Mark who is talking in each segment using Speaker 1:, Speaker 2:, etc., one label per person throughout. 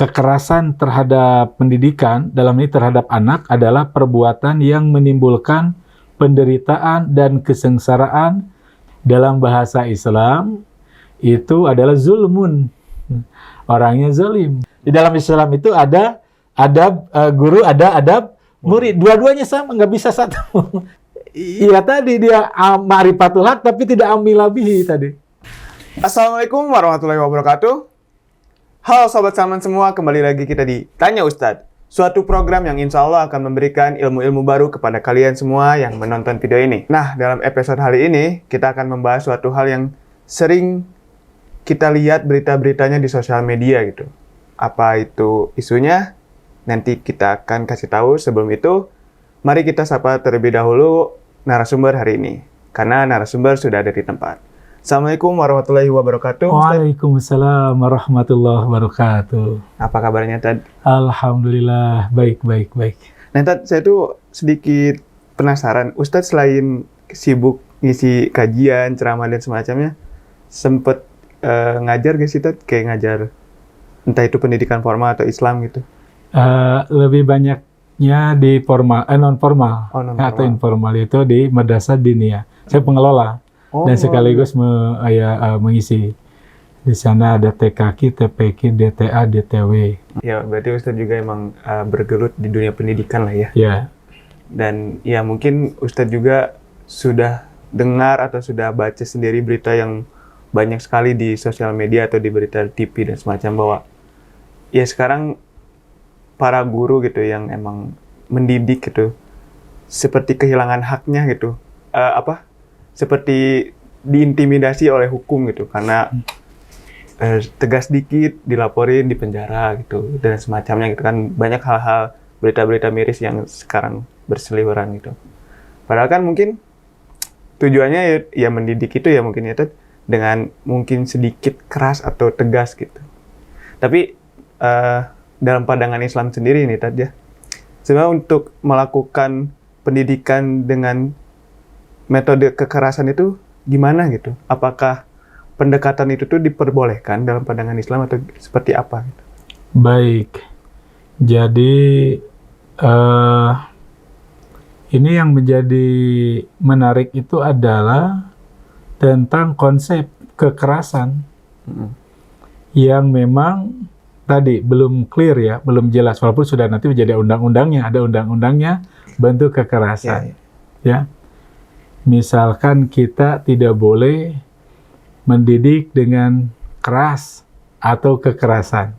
Speaker 1: kekerasan terhadap pendidikan, dalam ini terhadap anak, adalah perbuatan yang menimbulkan penderitaan dan kesengsaraan. Dalam bahasa Islam itu adalah zulmun, orangnya zalim. Di dalam Islam itu ada adab guru, ada adab murid, dua-duanya sama, nggak bisa satu. Iya tadi dia ma'rifatul haq tapi tidak amila bihi tadi.
Speaker 2: Assalamualaikum warahmatullahi wabarakatuh. Halo Sobat Salman semua, kembali lagi kita di Tanya Ustadz, suatu program yang insya Allah akan memberikan ilmu-ilmu baru kepada kalian semua yang menonton video ini. Nah, dalam episode hari ini, kita akan membahas suatu hal yang sering kita lihat berita-beritanya di sosial media gitu. Apa itu isunya? Nanti kita akan kasih tahu. Sebelum itu, mari kita sapa terlebih dahulu narasumber hari ini, karena narasumber sudah ada di tempat. Assalamualaikum warahmatullahi wabarakatuh.
Speaker 1: Waalaikumsalam warahmatullahi wabarakatuh.
Speaker 2: Apa kabarnya, Tad?
Speaker 1: Alhamdulillah, baik.
Speaker 2: Nah, Tad, saya tuh sedikit penasaran. Ustadz selain sibuk ngisi kajian, ceramah, dan semacamnya, sempet ngajar gak sih, Tad? Kayak ngajar, entah itu pendidikan formal atau Islam gitu?
Speaker 1: Lebih banyaknya di formal, non-formal,
Speaker 2: non-formal
Speaker 1: atau informal, itu di Madrasah Diniyah. Saya pengelola. Dan sekaligus mengisi. Di sana ada TKQ, TPQ, DTA, DTW.
Speaker 2: Ya, berarti Ustadz juga emang bergelut di dunia pendidikan lah ya.
Speaker 1: Ya.
Speaker 2: Dan ya mungkin Ustadz juga sudah dengar atau sudah baca sendiri berita yang banyak sekali di sosial media atau di berita TV dan semacam, bahwa ya sekarang para guru gitu yang emang mendidik gitu seperti kehilangan haknya gitu. Seperti diintimidasi oleh hukum gitu, karena tegas dikit dilaporin di penjara gitu dan semacamnya gitu kan. Banyak hal-hal berita-berita miris yang sekarang berseliweran gitu. Padahal kan mungkin tujuannya ya mendidik itu ya mungkin ya dengan mungkin sedikit keras atau tegas gitu. Tapi dalam pandangan Islam sendiri nih tadi ya, sebenarnya untuk melakukan pendidikan dengan metode kekerasan itu gimana gitu? Apakah pendekatan itu tuh diperbolehkan dalam pandangan Islam atau seperti apa? Gitu?
Speaker 1: Baik, jadi ini yang menjadi menarik itu adalah tentang konsep kekerasan yang memang tadi belum clear ya, belum jelas, walaupun sudah nanti menjadi undang-undangnya, ada undang-undangnya bentuk kekerasan, ya. Misalkan kita tidak boleh mendidik dengan keras atau kekerasan.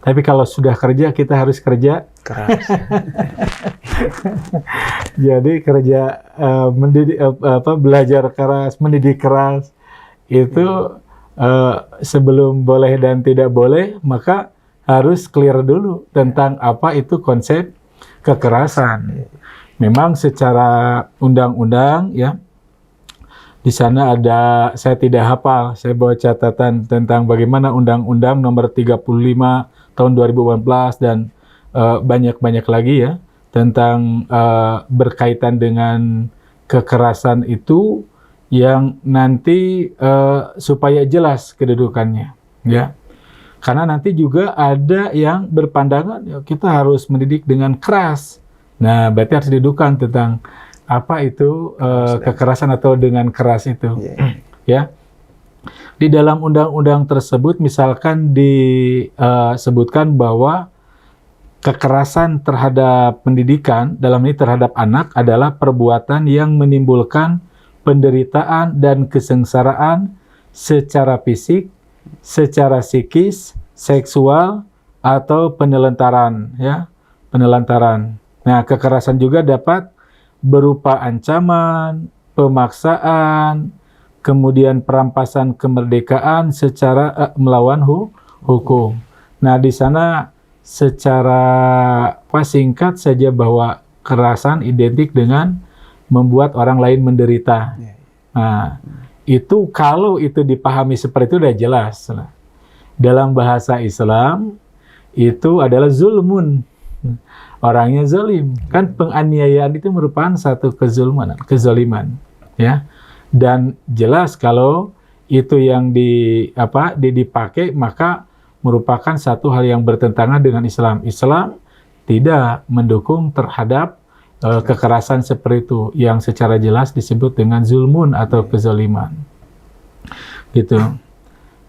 Speaker 1: Tapi kalau sudah kerja, kita harus kerja
Speaker 2: keras.
Speaker 1: Jadi kerja mendidik, belajar keras, mendidik keras itu sebelum boleh dan tidak boleh, maka harus clear dulu tentang apa itu konsep kekerasan. Memang secara undang-undang ya, di sana ada, saya tidak hafal, saya bawa catatan tentang bagaimana Undang-Undang Nomor 35 tahun 2018 dan banyak-banyak lagi ya tentang berkaitan dengan kekerasan itu yang nanti supaya jelas kedudukannya ya. Karena nanti juga ada yang berpandangan ya, kita harus mendidik dengan keras. Nah, berarti harus didudukan tentang apa itu kekerasan atau dengan keras itu, ya. Di dalam undang-undang tersebut, misalkan disebutkan bahwa kekerasan terhadap pendidikan, dalam ini terhadap anak, adalah perbuatan yang menimbulkan penderitaan dan kesengsaraan secara fisik, secara psikis, seksual, atau penelantaran, ya, penelantaran. Nah, kekerasan juga dapat berupa ancaman, pemaksaan, kemudian perampasan kemerdekaan secara melawan hukum. Nah, di sana secara singkat saja bahwa kekerasan identik dengan membuat orang lain menderita. Nah, itu kalau itu dipahami seperti itu udah jelas. Dalam bahasa Islam itu adalah zulmun. Orangnya zalim. Kan penganiayaan itu merupakan satu kezaliman, ya. Dan jelas kalau itu yang dipakai, maka merupakan satu hal yang bertentangan dengan Islam. Islam tidak mendukung terhadap kekerasan seperti itu yang secara jelas disebut dengan zulmun atau kezaliman. Gitu.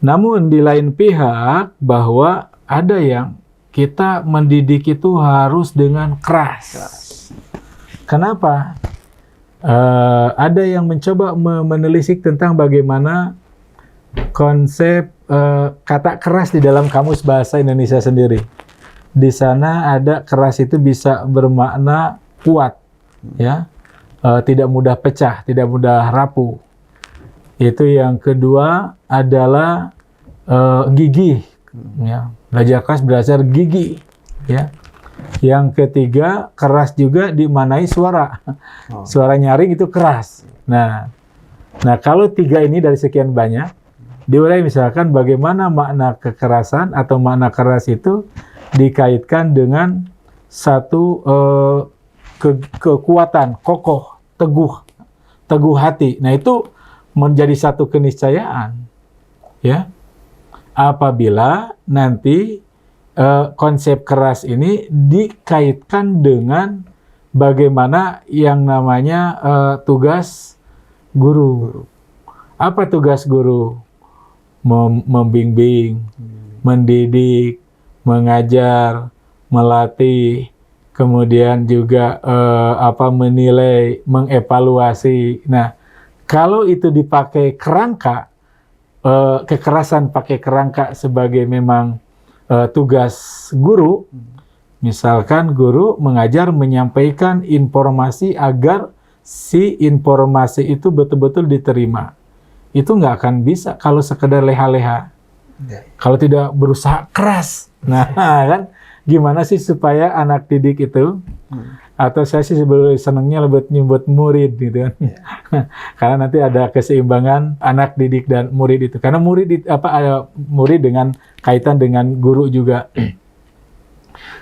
Speaker 1: Namun di lain pihak bahwa ada yang kita mendidik itu harus dengan keras. Kenapa? Ada yang mencoba menelisik tentang bagaimana konsep kata keras di dalam kamus bahasa Indonesia sendiri. Di sana ada keras itu bisa bermakna kuat, ya, tidak mudah pecah, tidak mudah rapuh. Itu yang kedua adalah gigih, ya. Belajar keras belajar gigih, ya. Yang ketiga keras juga dimanai suara, suara nyaring itu keras. Nah kalau tiga ini dari sekian banyak diurai, misalkan bagaimana makna kekerasan atau makna keras itu dikaitkan dengan satu kekuatan, kokoh, teguh hati. Nah itu menjadi satu keniscayaan, ya. Apabila nanti konsep keras ini dikaitkan dengan bagaimana yang namanya tugas guru. Apa tugas guru? Membimbing, mendidik, mengajar, melatih, kemudian juga menilai, mengevaluasi. Nah, kalau itu dipakai kerangka, kekerasan pakai kerangka sebagai memang tugas guru, misalkan guru mengajar menyampaikan informasi agar si informasi itu betul-betul diterima. Itu nggak akan bisa kalau sekedar leha-leha. Kalau tidak berusaha keras. Nah, kan gimana sih supaya anak didik itu, atau saya sih senangnya lebih nyebut murid gitu kan. Karena nanti ada keseimbangan anak didik dan murid itu. Karena murid murid dengan kaitan dengan guru juga.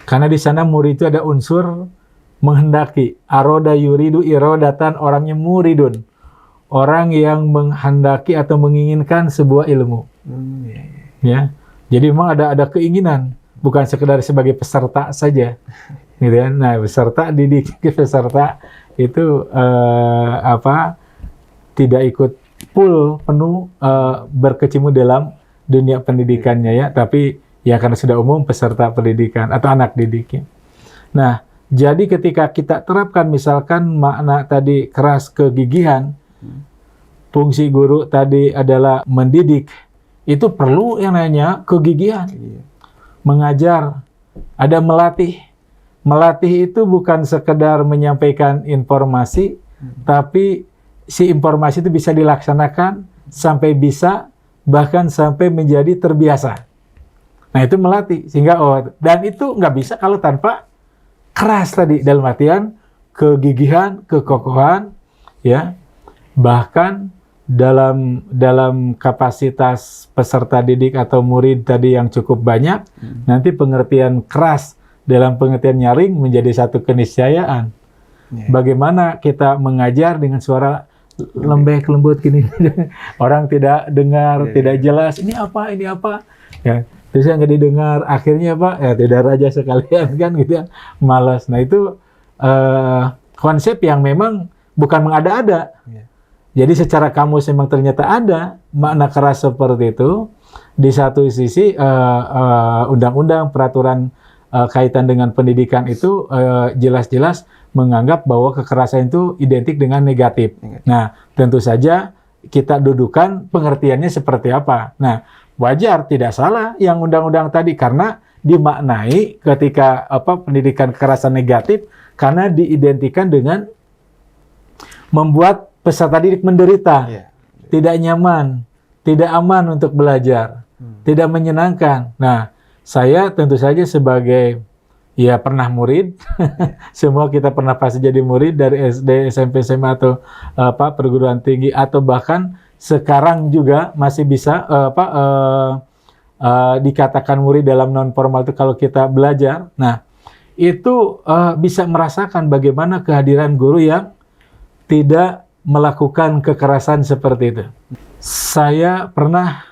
Speaker 1: Karena di sana murid itu ada unsur menghendaki. Aroda yuridu irodatan, orangnya muridun. Orang yang menghendaki atau menginginkan sebuah ilmu. Ya. Jadi memang ada keinginan, bukan sekedar sebagai peserta saja. Gitu kan. Nah, peserta didik, peserta itu tidak ikut full penuh berkecimpung dalam dunia pendidikannya, ya, tapi ya karena sudah umum peserta pendidikan atau anak didiknya. Nah, jadi ketika kita terapkan misalkan makna tadi keras kegigihan, fungsi guru tadi adalah mendidik, itu perlu yang namanya kegigihan. Mengajar, ada melatih. Melatih itu bukan sekedar menyampaikan informasi, tapi si informasi itu bisa dilaksanakan sampai bisa, bahkan sampai menjadi terbiasa. Nah itu melatih, sehingga dan itu nggak bisa kalau tanpa keras tadi, dalam artian kegigihan, kekokohan, ya. Bahkan dalam kapasitas peserta didik atau murid tadi yang cukup banyak, nanti pengertian keras dalam pengertian nyaring menjadi satu keniscayaan. Bagaimana kita mengajar dengan suara lembek, lembut gini, orang tidak dengar, tidak jelas, ini apa, ya. Terus yang nggak didengar, akhirnya Pak, ya tidak aja sekalian kan gitu ya, malas. Nah itu konsep yang memang bukan mengada-ada. Jadi secara kamus memang ternyata ada makna keras seperti itu. Di satu sisi undang-undang peraturan kaitan dengan pendidikan itu jelas-jelas menganggap bahwa kekerasan itu identik dengan negatif. Nah, tentu saja kita dudukan pengertiannya seperti apa. Nah, wajar, tidak salah yang undang-undang tadi karena dimaknai ketika pendidikan kekerasan negatif karena diidentikan dengan membuat peserta didik menderita, tidak nyaman, tidak aman untuk belajar, tidak menyenangkan. Nah, saya tentu saja sebagai pernah murid, semua kita pernah pasti jadi murid dari SD, SMP, SMA atau perguruan tinggi atau bahkan sekarang juga masih bisa dikatakan murid dalam non formal itu kalau kita belajar. Nah, itu bisa merasakan bagaimana kehadiran guru yang tidak melakukan kekerasan seperti itu. Saya pernah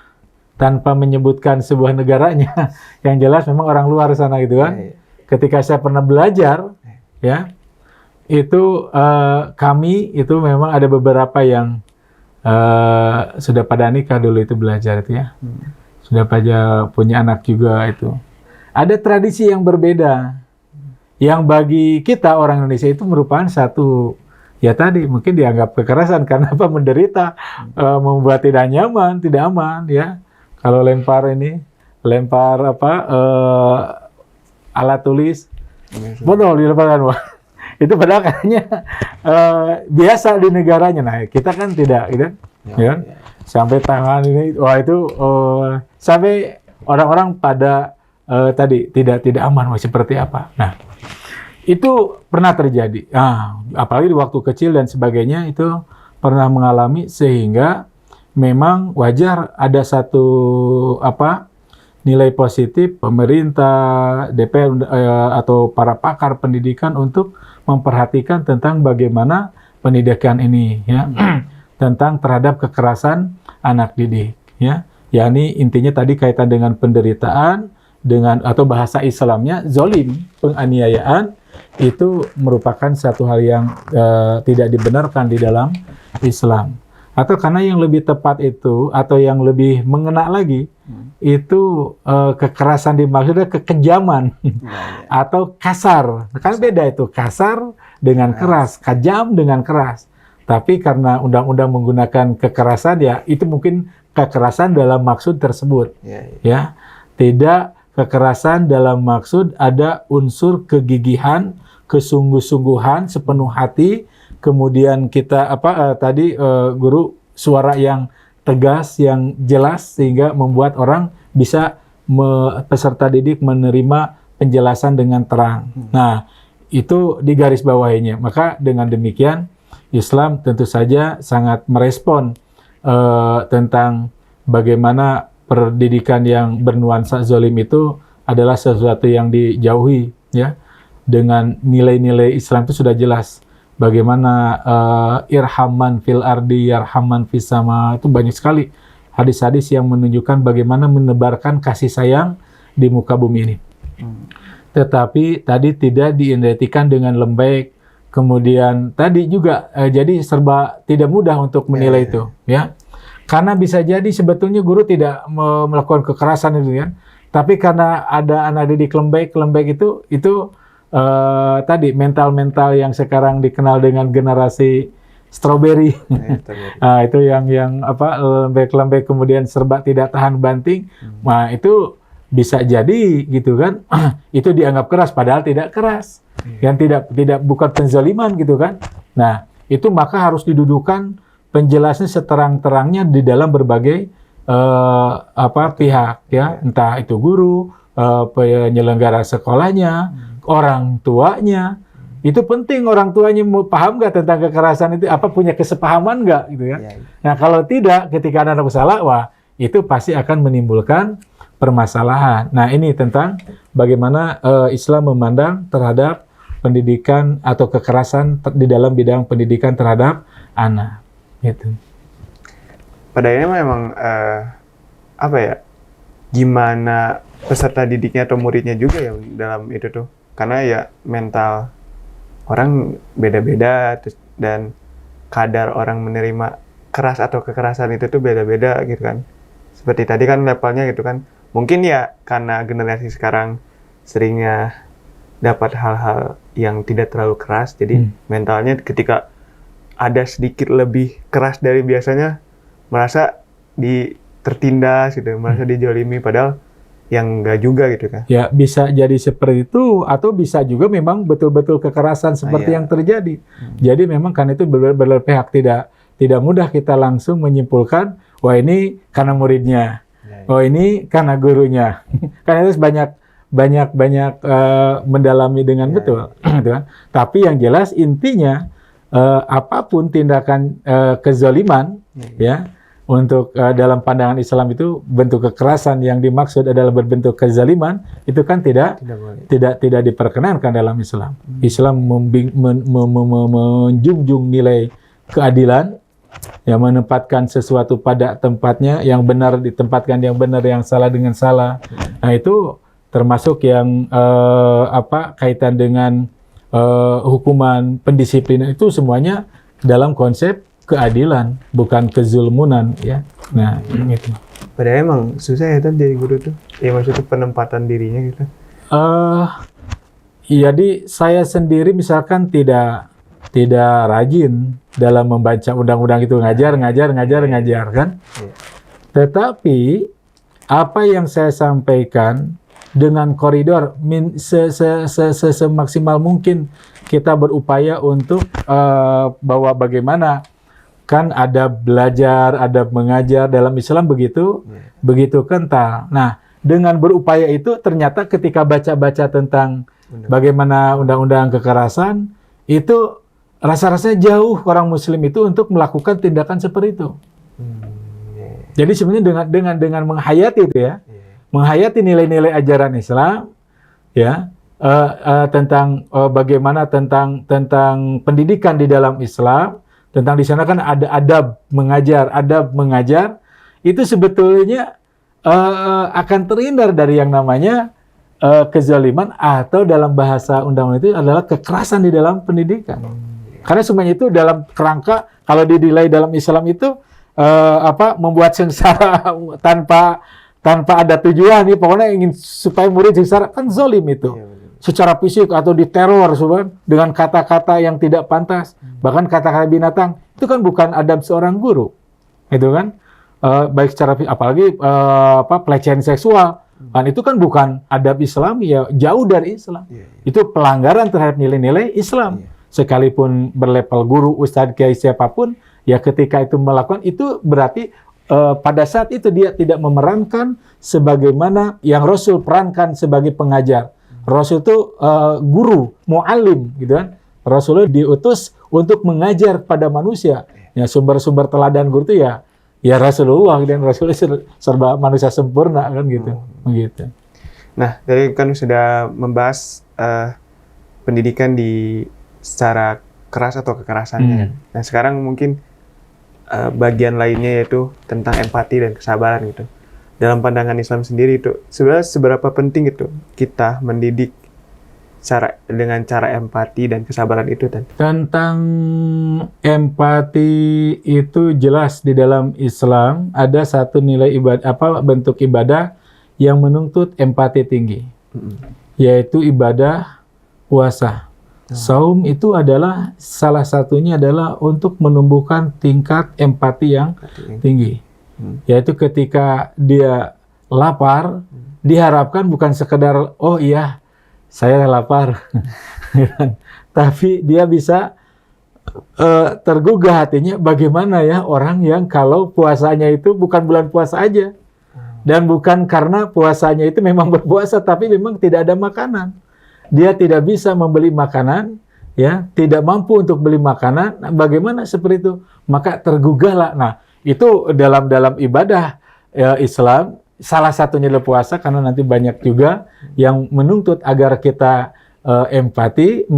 Speaker 1: tanpa menyebutkan sebuah negaranya, yang jelas memang orang luar sana gitu kan. Ketika saya pernah belajar, ya, itu kami itu memang ada beberapa yang sudah pada nikah dulu itu belajar itu ya. Sudah pada punya anak juga itu. Ada tradisi yang berbeda. Yang bagi kita orang Indonesia itu merupakan satu, ya tadi mungkin dianggap kekerasan karena apa, menderita, membuat tidak nyaman, tidak aman ya. Kalau lempar alat tulis, betul dilemparkan, wah. Itu padahal katanya biasa di negaranya. Nah, kita kan tidak, gitu. Ya. Sampai tangan ini, wah itu sampai orang-orang pada tadi tidak aman, wah, seperti apa. Nah, itu pernah terjadi. Nah, apalagi di waktu kecil dan sebagainya itu pernah mengalami, sehingga memang wajar ada satu nilai positif pemerintah, DPR atau para pakar pendidikan untuk memperhatikan tentang bagaimana pendidikan ini ya. Tentang terhadap kekerasan anak didik ya. Yakni intinya tadi kaitan dengan penderitaan, dengan atau bahasa Islamnya zolim, penganiayaan, itu merupakan satu hal yang tidak dibenarkan di dalam Islam. Atau karena yang lebih tepat itu, atau yang lebih mengena lagi, itu kekerasan dimaksudnya kekejaman atau kasar. Kan beda itu, kasar dengan keras, kejam dengan keras. Tapi karena undang-undang menggunakan kekerasan, ya itu mungkin kekerasan dalam maksud tersebut. Ya, tidak kekerasan dalam maksud ada unsur kegigihan, kesungguh-sungguhan, sepenuh hati, kemudian kita guru suara yang tegas, yang jelas, sehingga membuat orang bisa peserta didik menerima penjelasan dengan terang. Nah, itu di garis bawahinya. Maka dengan demikian Islam tentu saja sangat merespon tentang bagaimana pendidikan yang bernuansa zalim itu adalah sesuatu yang dijauhi ya. Dengan nilai-nilai Islam itu sudah jelas. Bagaimana irhaman fil ardi yarhaman fis sama, itu banyak sekali hadis-hadis yang menunjukkan bagaimana menebarkan kasih sayang di muka bumi ini. Tetapi tadi tidak diidentikan dengan lembek, kemudian tadi juga jadi serba tidak mudah untuk menilai itu ya. Karena bisa jadi sebetulnya guru tidak melakukan kekerasan itu kan. Tapi karena ada anak didik lembek itu tadi mental-mental yang sekarang dikenal dengan generasi strawberry. Nah, itu yang lembek-lembek kemudian serba tidak tahan banting. Nah, itu bisa jadi gitu kan. Itu dianggap keras padahal tidak keras. Yang tidak bukan penzaliman gitu kan. Nah, itu maka harus didudukan penjelasannya seterang-terangnya di dalam berbagai pihak ya, entah itu guru, penyelenggara sekolahnya, orang tuanya. Itu penting orang tuanya mau paham nggak tentang kekerasan itu, punya kesepahaman nggak gitu ya. Nah, kalau tidak, ketika anak salah, wah itu pasti akan menimbulkan permasalahan. Nah, ini tentang bagaimana Islam memandang terhadap pendidikan atau kekerasan di dalam bidang pendidikan terhadap anak. Gitu.
Speaker 2: Pada ini memang gimana peserta didiknya atau muridnya juga ya dalam itu tuh, karena ya mental orang beda-beda dan kadar orang menerima keras atau kekerasan itu tuh beda-beda gitu kan. Seperti tadi kan levelnya gitu kan, mungkin ya karena generasi sekarang seringnya dapat hal-hal yang tidak terlalu keras, jadi mentalnya ketika ada sedikit lebih keras dari biasanya merasa tertindas gitu, merasa dijolimi, padahal yang enggak juga gitu kan. Ya,
Speaker 1: bisa jadi seperti itu, atau bisa juga memang betul-betul kekerasan seperti yang terjadi. Jadi memang kan itu beberapa pihak tidak mudah kita langsung menyimpulkan, wah ini karena muridnya, oh ini karena gurunya. Karena itu banyak mendalami dengan betul, gitu kan. Tapi yang jelas intinya apapun tindakan kezaliman ya, untuk dalam pandangan Islam itu bentuk kekerasan yang dimaksud adalah berbentuk kezaliman, itu kan tidak diperkenankan dalam Islam. Islam menjunjung nilai keadilan yang menempatkan sesuatu pada tempatnya, yang benar ditempatkan yang benar, yang salah dengan salah. Nah, itu termasuk yang kaitan dengan hukuman, pendisiplinan, itu semuanya dalam konsep keadilan, bukan kezulmunan, ya. Nah, itu.
Speaker 2: Padahal emang susah ya tuh jadi guru tuh. Ya maksudnya penempatan dirinya gitu.
Speaker 1: Jadi saya sendiri misalkan tidak rajin dalam membaca undang-undang itu, ngajar kan. Tetapi apa yang saya sampaikan dengan koridor semaksimal mungkin kita berupaya untuk bahwa bagaimana kan adab belajar, adab mengajar dalam Islam begitu kental. Nah, dengan berupaya itu ternyata ketika baca-baca tentang bagaimana undang-undang kekerasan, itu rasa-rasanya jauh orang Muslim itu untuk melakukan tindakan seperti itu. Jadi sebenarnya dengan menghayati itu ya, menghayati nilai-nilai ajaran Islam, ya, tentang bagaimana tentang pendidikan di dalam Islam, tentang di sana kan ada adab mengajar, itu sebetulnya akan terhindar dari yang namanya kezaliman, atau dalam bahasa undang-undang itu adalah kekerasan di dalam pendidikan. Karena semuanya itu dalam kerangka, kalau dinilai dalam Islam itu membuat sengsara tanpa ada tujuan, nih pokoknya ingin supaya murid sengsara, kan zalim itu. Secara fisik atau diteror dengan kata-kata yang tidak pantas, bahkan kata-kata binatang, itu kan bukan adab seorang guru, itu kan, baik secara apalagi pelecehan seksual, kan itu kan bukan adab Islami, ya jauh dari Islam. Itu pelanggaran terhadap nilai-nilai Islam. Sekalipun berlevel guru, ustadz, kiai, siapapun, ya ketika itu melakukan, itu berarti pada saat itu dia tidak memerankan sebagaimana yang Rasul perankan sebagai pengajar. Rasul itu guru, mu'alim, gitu kan. Rasulullah diutus untuk mengajar pada manusia. Ya, sumber-sumber teladan guru itu ya Rasulullah, dan Rasulullah serba manusia sempurna kan gitu. Begitu.
Speaker 2: Nah, tadi kan sudah membahas pendidikan secara keras atau kekerasannya. Nah, sekarang mungkin bagian lainnya yaitu tentang empati dan kesabaran gitu. Dalam pandangan Islam sendiri itu sebenarnya seberapa penting itu kita mendidik dengan cara empati dan kesabaran itu tadi?
Speaker 1: Tentang empati itu jelas di dalam Islam ada satu nilai ibadah, bentuk ibadah yang menuntut empati tinggi, yaitu ibadah puasa. Saum itu adalah salah satunya adalah untuk menumbuhkan tingkat empati yang tinggi. Yaitu ketika dia lapar, diharapkan bukan sekedar, oh iya, saya lapar. Tapi dia bisa tergugah hatinya, bagaimana ya orang yang kalau puasanya itu bukan bulan puasa aja. Dan bukan karena puasanya itu memang berpuasa, tapi memang tidak ada makanan. Dia tidak bisa membeli makanan, ya, tidak mampu untuk beli makanan. Nah, bagaimana seperti itu? Maka tergugahlah. Nah, itu dalam ibadah Islam salah satunya adalah puasa, karena nanti banyak juga yang menuntut agar kita empati.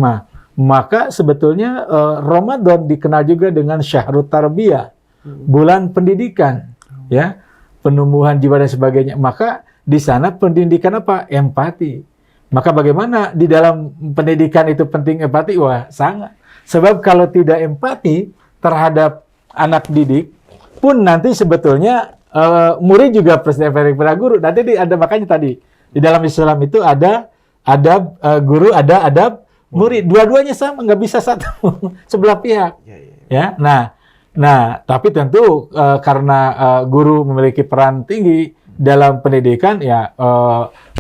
Speaker 1: Maka sebetulnya Ramadan dikenal juga dengan syahrut tarbiyah, bulan pendidikan, ya, penumbuhan jiwa dan sebagainya. Maka di sana pendidikan apa? Empati. Maka bagaimana di dalam pendidikan itu penting empati? Wah, sangat. Sebab kalau tidak empati terhadap anak didik pun nanti sebetulnya murid juga presiden pada guru. Nanti ada, makanya tadi di dalam Islam itu ada adab guru, ada adab murid. Dua-duanya sama, nggak bisa satu sebelah pihak. Ya, nah tapi tentu karena guru memiliki peran tinggi dalam pendidikan, ya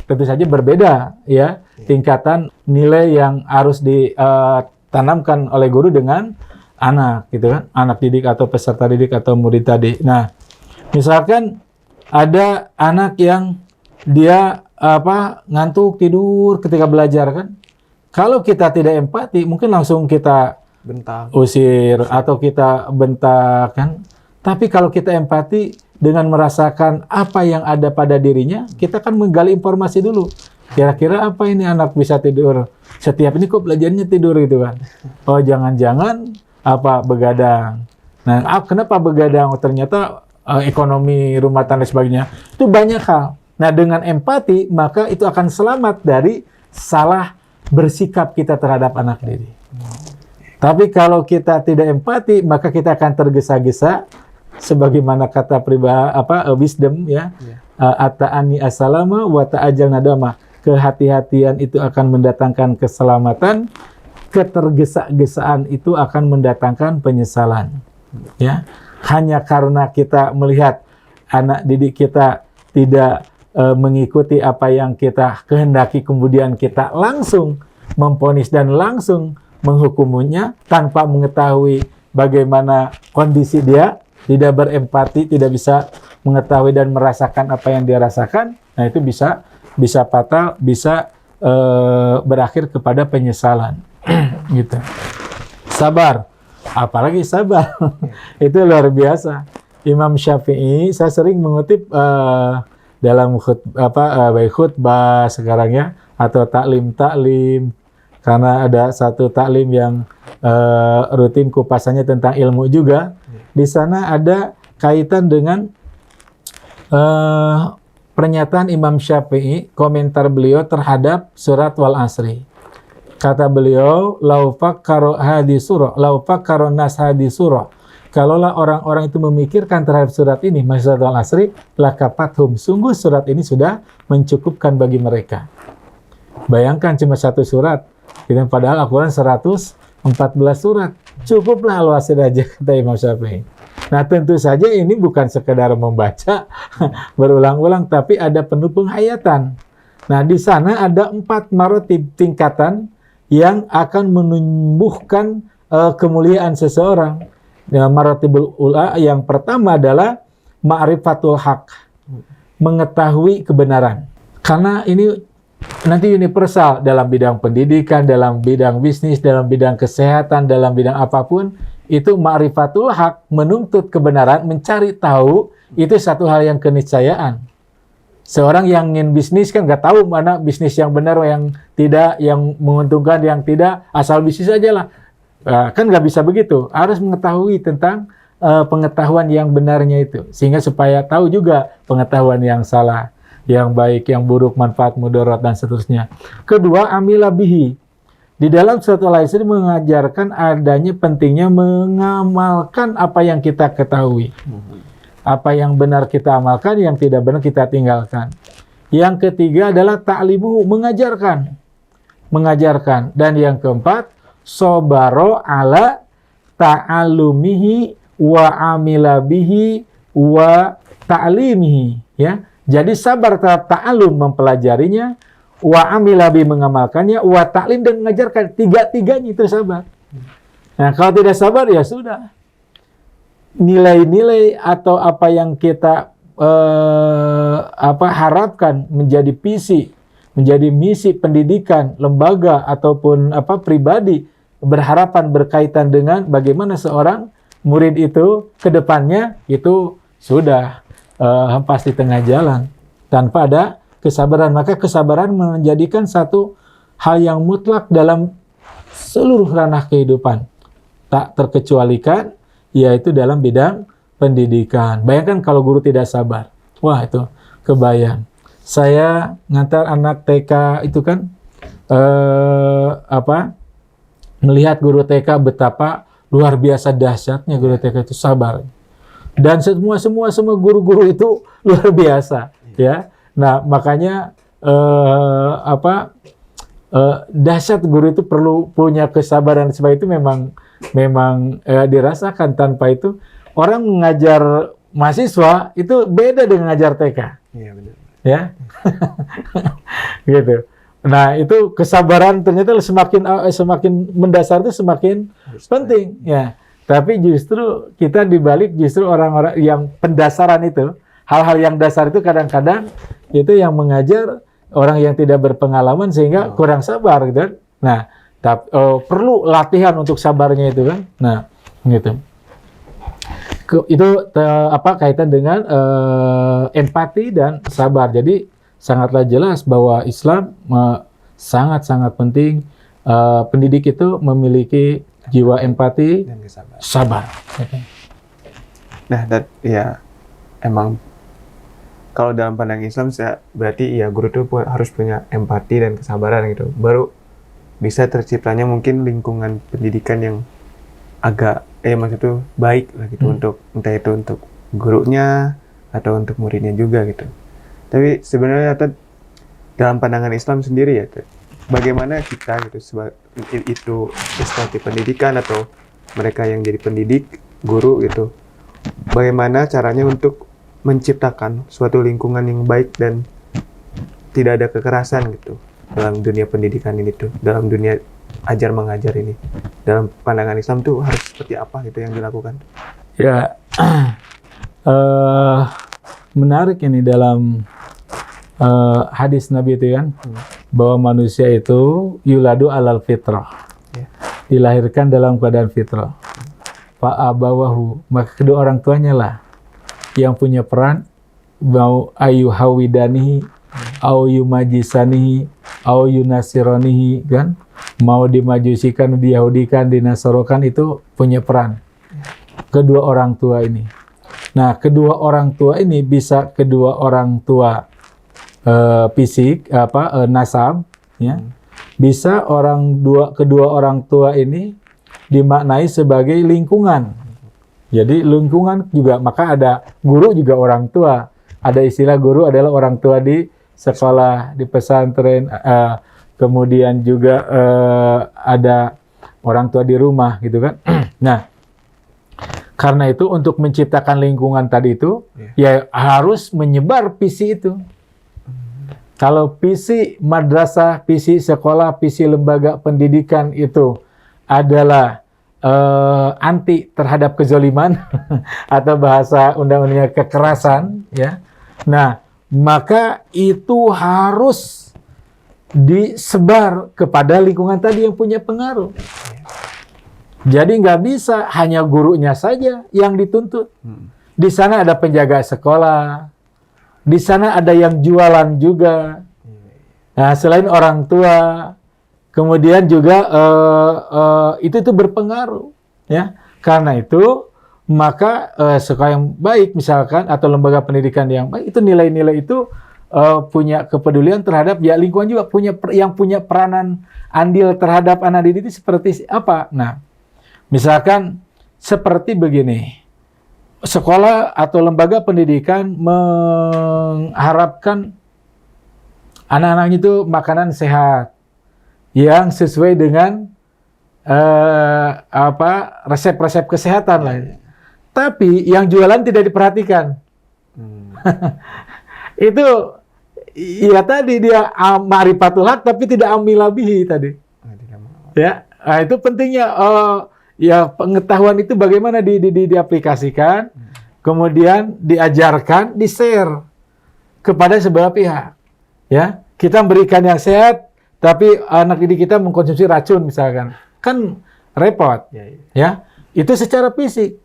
Speaker 1: tentu saja berbeda, ya, tingkatan nilai yang harus ditanamkan oleh guru dengan anak, gitu kan, anak didik atau peserta didik atau murid tadi. Nah, misalkan ada anak yang dia ngantuk tidur ketika belajar kan, kalau kita tidak empati mungkin langsung kita
Speaker 2: bentak,
Speaker 1: usir atau kita bentak kan. Tapi kalau kita empati dengan merasakan apa yang ada pada dirinya, kita kan menggali informasi dulu. Kira-kira apa ini anak bisa tidur setiap ini, kok belajarnya tidur gitu kan? Oh, jangan-jangan begadang, Nah, kenapa begadang? Ternyata ekonomi rumah tangga dan sebagainya. Itu banyak hal. Nah, dengan empati, maka itu akan selamat dari salah bersikap kita terhadap anak didik. Tapi kalau kita tidak empati, maka kita akan tergesa-gesa, sebagaimana kata wisdom ya, ata'ani asalama wa ta'ajal nadama. Kehati-hatian itu akan mendatangkan keselamatan, ketergesa-gesaan itu akan mendatangkan penyesalan. Ya, hanya karena kita melihat anak didik kita tidak mengikuti apa yang kita kehendaki, kemudian kita langsung memvonis dan langsung menghukumnya tanpa mengetahui bagaimana kondisi dia, tidak berempati, tidak bisa mengetahui dan merasakan apa yang dia rasakan. Nah, itu bisa fatal, bisa berakhir kepada penyesalan. Gitu. Sabar, apalagi sabar. Itu luar biasa. Imam Syafi'i, saya sering mengutip dalam baik khutbah sekarang ya, atau taklim, karena ada satu taklim yang rutin kupasannya tentang ilmu juga. Di sana ada kaitan dengan pernyataan Imam Syafi'i, komentar beliau terhadap surat Wal Asri. Kata beliau, lau fakkaro nas hadis surah. Kalaulah orang-orang itu memikirkan terhadap surat ini, surat Wal Asri, lakafathum. Sungguh surat ini sudah mencukupkan bagi mereka. Bayangkan cuma satu surat. Padahal Al-Quran 114 surat. Cukuplah Al-Asri aja, kata Imam Syafi'i. Nah, tentu saja ini bukan sekedar membaca berulang-ulang, tapi ada penuh penghayatan. Nah, di sana ada 4 marotib tingkatan yang akan menumbuhkan kemuliaan seseorang. Maratibul ula, yang pertama adalah ma'rifatul haq, mengetahui kebenaran. Karena ini nanti universal dalam bidang pendidikan, dalam bidang bisnis, dalam bidang kesehatan, dalam bidang apapun, itu ma'rifatul haq, menuntut kebenaran, mencari tahu, itu satu hal yang keniscayaan. Seorang yang ingin bisnis kan nggak tahu mana bisnis yang benar, yang tidak, yang menguntungkan, yang tidak, asal bisnis aja lah. Kan nggak bisa begitu, harus mengetahui tentang pengetahuan yang benarnya itu, sehingga supaya tahu juga pengetahuan yang salah, yang baik, yang buruk, manfaat, mudarat, dan seterusnya. Kedua, amila bihi. Di dalam surat Al-Asr mengajarkan adanya pentingnya mengamalkan apa yang kita ketahui. Apa yang benar kita amalkan, yang tidak benar kita tinggalkan. Yang ketiga adalah ta'limu, mengajarkan. Dan yang keempat, sobaro ala ta'alumihi wa amila bihi wa ta'limihi, ya. Jadi sabar terhadap ta'alum, mempelajarinya, wa amila bihi, mengamalkannya, wa ta'lim, dan mengajarkan. Tiga-tiganya itu sabar. Nah, kalau tidak sabar ya sudah. Nilai-nilai atau apa yang kita harapkan menjadi visi, menjadi misi pendidikan, lembaga ataupun pribadi, berharapan berkaitan dengan bagaimana seorang murid itu ke depannya, itu sudah hempas di tengah jalan tanpa ada kesabaran. Maka kesabaran menjadikan satu hal yang mutlak dalam seluruh ranah kehidupan, tak terkecualikan, yaitu dalam bidang pendidikan. Bayangkan kalau guru tidak sabar, wah itu kebayang. Saya ngantar anak TK itu kan melihat guru TK betapa luar biasa dahsyatnya guru TK itu sabar. Dan semua guru-guru itu luar biasa, ya. Nah, makanya dahsyat guru itu perlu punya kesabaran. Sebab itu memang dirasakan. Tanpa itu orang mengajar mahasiswa itu beda dengan mengajar TK.
Speaker 2: Iya, benar.
Speaker 1: Ya. Gitu. Nah, itu kesabaran ternyata semakin mendasar itu semakin penting, ya. Tapi justru kita dibalik, justru orang-orang yang pendasaran itu, hal-hal yang dasar itu kadang-kadang itu yang mengajar orang yang tidak berpengalaman sehingga kurang sabar, gitu. Nah, perlu latihan untuk sabarnya itu kan. Nah, gitu. Itu kaitan dengan empati dan sabar. Jadi sangatlah jelas bahwa Islam sangat-sangat penting pendidik itu memiliki jiwa empati dan sabar.
Speaker 2: Nah, ya emang kalau dalam pandangan Islam berarti ya guru itu harus punya empati dan kesabaran gitu. Baru bisa terciptanya mungkin lingkungan pendidikan yang agak maksud itu baik lah gitu untuk entah itu untuk gurunya atau untuk muridnya juga gitu. Tapi sebenarnya dalam pandangan Islam sendiri ya, bagaimana kita gitu itu instansi pendidikan atau mereka yang jadi pendidik, guru gitu, bagaimana caranya untuk menciptakan suatu lingkungan yang baik dan tidak ada kekerasan gitu dalam dunia pendidikan ini tuh, dalam dunia ajar mengajar ini, dalam pandangan Islam tuh harus seperti apa gitu yang dilakukan?
Speaker 1: Ya, menarik ini dalam hadis Nabi itu kan, bahwa manusia itu yuladu alal fitrah, dilahirkan dalam keadaan fitrah. Fa'abawahu, maka kedua orang tuanya lah yang punya peran, mau ayu hawidanihi, au yumajisanihi, au yunasironihi, kan? Mau dimajusikan, diyahudikan, dinasorokan, itu punya peran. Kedua orang tua ini. Nah, kedua orang tua ini bisa kedua orang tua fisik, nasab, ya. Bisa kedua orang tua ini dimaknai sebagai lingkungan. Jadi lingkungan juga, maka ada guru juga orang tua. Ada istilah guru adalah orang tua di sekolah, di pesantren, kemudian juga ada orang tua di rumah gitu kan. Nah, karena itu untuk menciptakan lingkungan tadi itu, ya harus menyebar visi itu. Kalau visi madrasah, visi sekolah, visi lembaga pendidikan itu adalah anti terhadap kezaliman atau bahasa undang-undangnya kekerasan, ya. Nah, maka itu harus disebar kepada lingkungan tadi yang punya pengaruh. Jadi nggak bisa hanya gurunya saja yang dituntut. Di sana ada penjaga sekolah, di sana ada yang jualan juga. Nah, selain orang tua, kemudian juga itu berpengaruh, ya. Karena itu maka sekolah yang baik misalkan atau lembaga pendidikan yang baik itu nilai-nilai itu punya kepedulian terhadap ya lingkungan juga yang punya peranan andil terhadap anak didik itu seperti apa. Nah, misalkan seperti begini, sekolah atau lembaga pendidikan mengharapkan anak-anak itu makanan sehat yang sesuai dengan resep-resep kesehatan lah. Tapi yang jualan tidak diperhatikan. Itu ya tadi dia ma'rifatul haq tapi tidak amilabihi tadi. Ya, nah, itu pentingnya ya pengetahuan itu bagaimana diaplikasikan, kemudian diajarkan, di-share kepada sebelah pihak. Ya, kita memberikan yang sehat tapi anak didik kita mengkonsumsi racun misalkan. Kan repot. Ya. Itu secara fisik.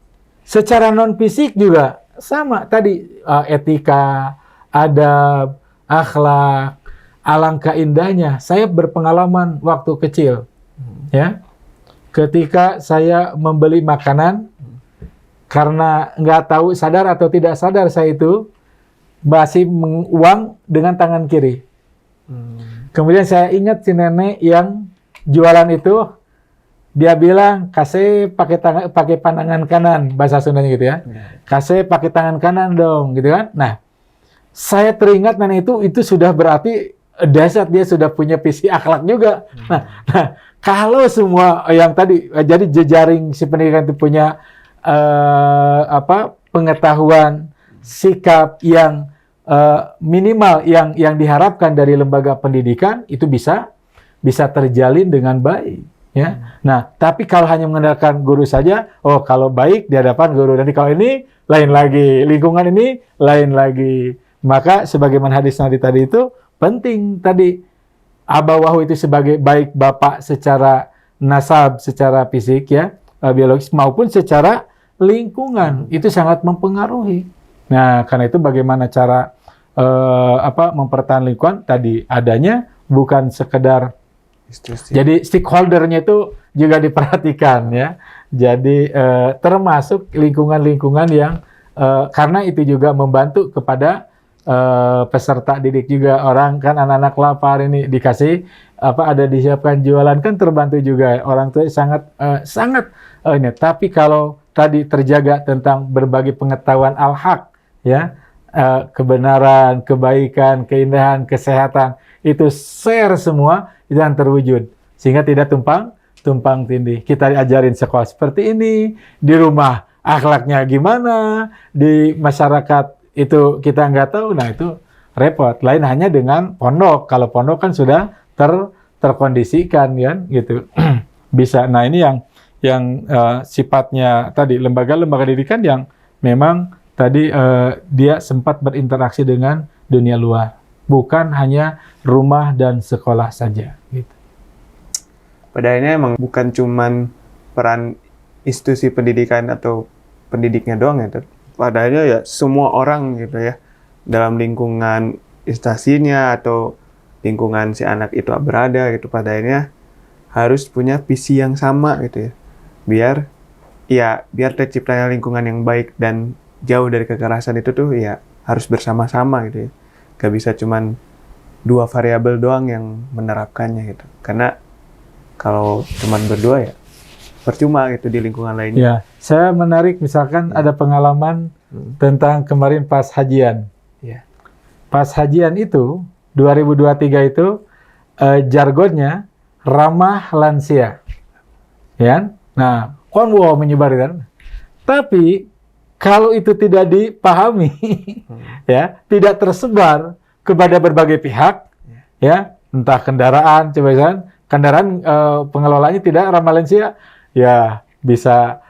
Speaker 1: Secara non fisik juga sama tadi, etika, adab, akhlak, alangkah indahnya. Saya berpengalaman waktu kecil, ya, ketika saya membeli makanan, karena nggak tahu sadar atau tidak sadar saya itu masih uang dengan tangan kiri. Kemudian saya ingat si nenek yang jualan itu, dia bilang kasih pakai pandangan kanan, bahasa Sundanya gitu ya. Kasih pakai tangan kanan dong, gitu kan. Nah, saya teringat nenek itu sudah berarti dasar dia sudah punya visi akhlak juga. Nah, kalau semua yang tadi jadi jejaring si pendidikan itu punya pengetahuan, sikap yang minimal yang diharapkan dari lembaga pendidikan itu bisa terjalin dengan baik. Ya, nah tapi kalau hanya mengandalkan guru saja, kalau baik di hadapan guru, nanti kalau ini lain lagi, lingkungan ini lain lagi. Maka sebagaimana hadis Nabi tadi itu penting tadi abawahu itu sebagai baik bapak secara nasab, secara fisik ya, biologis maupun secara lingkungan itu sangat mempengaruhi. Nah karena itu bagaimana cara mempertahankan lingkungan tadi adanya bukan sekedar jadi stakeholder-nya itu juga diperhatikan ya. Jadi termasuk lingkungan-lingkungan yang karena itu juga membantu kepada peserta didik juga. Orang kan anak-anak lapar ini dikasih ada disiapkan jualan kan terbantu juga. Orang tua sangat ini. Tapi kalau tadi terjaga tentang berbagi pengetahuan al-haq, ya, kebenaran, kebaikan, keindahan, kesehatan, itu share semua, itu yang terwujud. Sehingga tidak tumpang tindih. Kita diajarin sekolah seperti ini, di rumah akhlaknya gimana, di masyarakat itu kita nggak tahu, nah itu repot. Lain hanya dengan pondok. Kalau pondok kan sudah terkondisikan, kan, gitu. Bisa. Nah ini yang sifatnya tadi lembaga-lembaga pendidikan yang memang tadi dia sempat berinteraksi dengan dunia luar, bukan hanya rumah dan sekolah saja. Gitu.
Speaker 2: Pada akhirnya emang bukan cuman peran institusi pendidikan atau pendidiknya doang ya. Pada akhirnya ya semua orang gitu ya, dalam lingkungan instansinya atau lingkungan si anak itu berada gitu, pada akhirnya harus punya visi yang sama gitu ya. Biar terciptanya lingkungan yang baik dan jauh dari kekerasan itu tuh ya harus bersama-sama gitu ya. Gak bisa cuman dua variabel doang yang menerapkannya gitu. Karena kalau cuman berdua ya percuma gitu di lingkungan lainnya.
Speaker 1: Ya, saya menarik misalkan ada pengalaman tentang kemarin pas hajian.
Speaker 2: Ya.
Speaker 1: Pas hajian itu 2023 itu jargonnya ramah lansia. Ya. Nah, konwo menyebar kan. Tapi kalau itu tidak dipahami ya, tidak tersebar kepada berbagai pihak ya, entah kendaraan, kendaraan pengelolanya tidak ramah lansia, ya bisa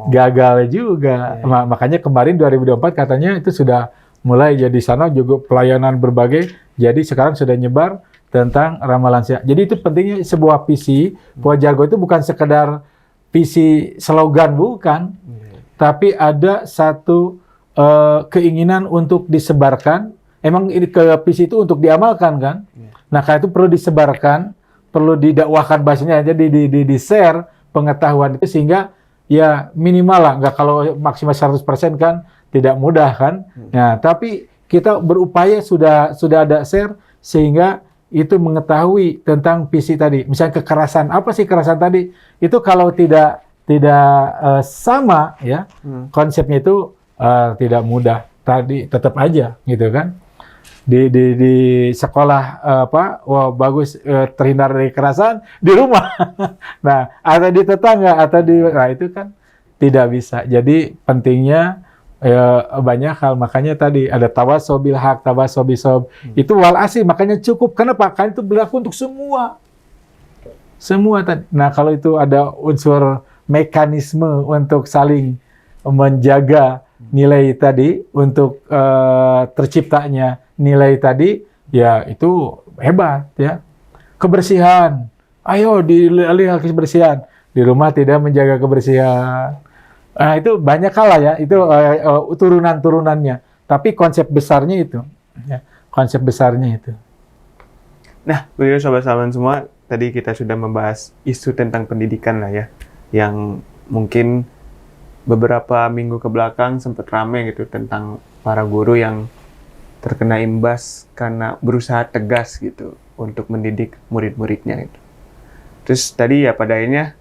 Speaker 1: gagal juga. Makanya kemarin 2024 katanya itu sudah mulai jadi sana juga pelayanan berbagai. Jadi sekarang sudah nyebar tentang ramah lansia. Jadi itu pentingnya sebuah visi, bahwa jargon itu bukan sekedar visi slogan, bukan. Tapi ada satu keinginan untuk disebarkan. Emang ini ke visi itu untuk diamalkan kan. Nah, karena itu perlu disebarkan, perlu didakwahkan bahasanya, jadi di-share pengetahuan itu sehingga ya minimal lah, nggak kalau maksimal 100% kan tidak mudah kan. Nah, tapi kita berupaya sudah ada share sehingga itu mengetahui tentang visi tadi. Misalnya kekerasan, apa sih kekerasan tadi? Itu kalau tidak sama ya konsepnya itu tidak mudah. Tadi tetap aja gitu kan. Di sekolah wah bagus terhindar dari kekerasan, di rumah. Nah, atau di tetangga atau nah itu kan tidak bisa. Jadi pentingnya banyak hal, makanya tadi ada tawasobil hak, tawasobisob. Itu wal asih, makanya cukup. Kenapa? Karena itu berlaku untuk semua tadi. Nah, kalau itu ada unsur mekanisme untuk saling menjaga nilai tadi, untuk terciptanya nilai tadi, ya itu hebat ya. Kebersihan, ayo dilihat kebersihan. Di rumah tidak menjaga kebersihan. Nah, itu banyak hal ya, itu turunan-turunannya. Tapi konsep besarnya itu, ya, konsep besarnya itu.
Speaker 2: Nah, begitu sobat-sobat semua, tadi kita sudah membahas isu tentang pendidikan lah ya, yang mungkin beberapa minggu ke belakang sempat ramai gitu tentang para guru yang terkena imbas karena berusaha tegas gitu untuk mendidik murid-muridnya itu. Terus tadi ya pada akhirnya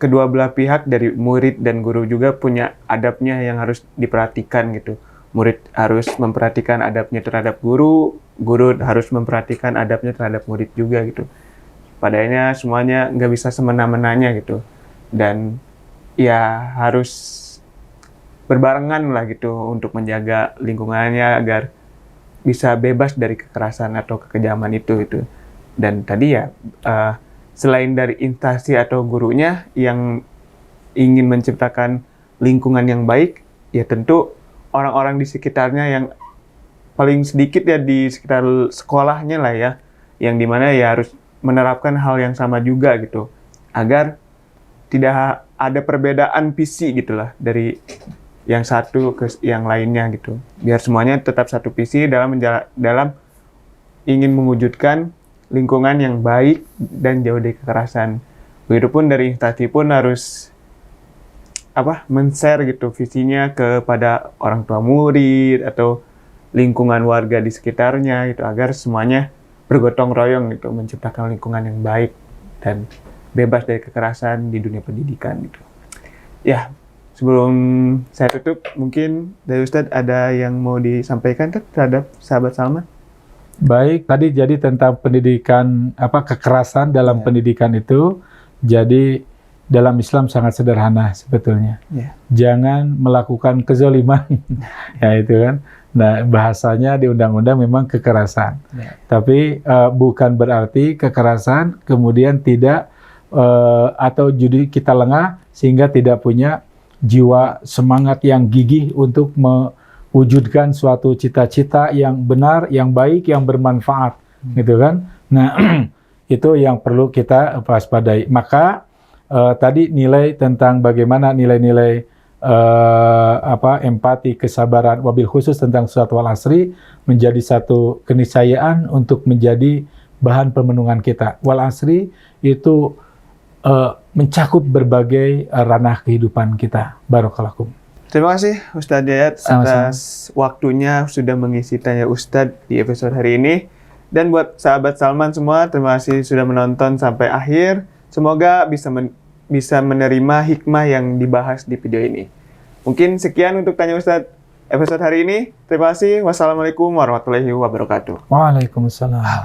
Speaker 2: kedua belah pihak dari murid dan guru juga punya adabnya yang harus diperhatikan gitu. Murid harus memperhatikan adabnya terhadap guru, guru harus memperhatikan adabnya terhadap murid juga gitu. Pada akhirnya semuanya nggak bisa semena-menanya gitu. Dan ya harus berbarengan lah gitu untuk menjaga lingkungannya agar bisa bebas dari kekerasan atau kekejaman itu gitu. Dan tadi ya selain dari instansi atau gurunya yang ingin menciptakan lingkungan yang baik, ya tentu orang-orang di sekitarnya yang paling sedikit ya di sekitar sekolahnya lah ya, yang dimana ya harus menerapkan hal yang sama juga gitu, agar tidak ada perbedaan visi gitulah dari yang satu ke yang lainnya gitu. Biar semuanya tetap satu visi dalam ingin mewujudkan lingkungan yang baik dan jauh dari kekerasan. Begitupun dari instansi pun harus men-share gitu visinya kepada orang tua murid atau lingkungan warga di sekitarnya gitu agar semuanya bergotong royong gitu menciptakan lingkungan yang baik dan bebas dari kekerasan di dunia pendidikan gitu. Ya, sebelum saya tutup mungkin dari Ustadz ada yang mau disampaikan terhadap sahabat Salman?
Speaker 1: Baik, tadi jadi tentang pendidikan kekerasan dalam pendidikan itu, jadi dalam Islam sangat sederhana sebetulnya. Jangan melakukan kezaliman, ya itu kan. Nah, bahasanya di undang-undang memang kekerasan. Tapi bukan berarti kekerasan kemudian tidak atau jadi kita lengah sehingga tidak punya jiwa semangat yang gigih untuk mewujudkan suatu cita-cita yang benar, yang baik, yang bermanfaat, gitu kan. Nah, itu yang perlu kita waspadai. Maka tadi nilai tentang bagaimana nilai-nilai empati, kesabaran, wabil khusus tentang surat wal asri menjadi satu keniscayaan untuk menjadi bahan pemenungan kita. Wal asri itu mencakup berbagai ranah kehidupan kita. Barakallahu.
Speaker 2: Terima kasih Ustadz Yayat atas waktunya sudah mengisi Tanya Ustadz di episode hari ini. Dan buat sahabat Salman semua, terima kasih sudah menonton sampai akhir. Semoga bisa menerima hikmah yang dibahas di video ini. Mungkin sekian untuk Tanya Ustadz episode hari ini. Terima kasih. Wassalamualaikum warahmatullahi wabarakatuh.
Speaker 1: Waalaikumsalam.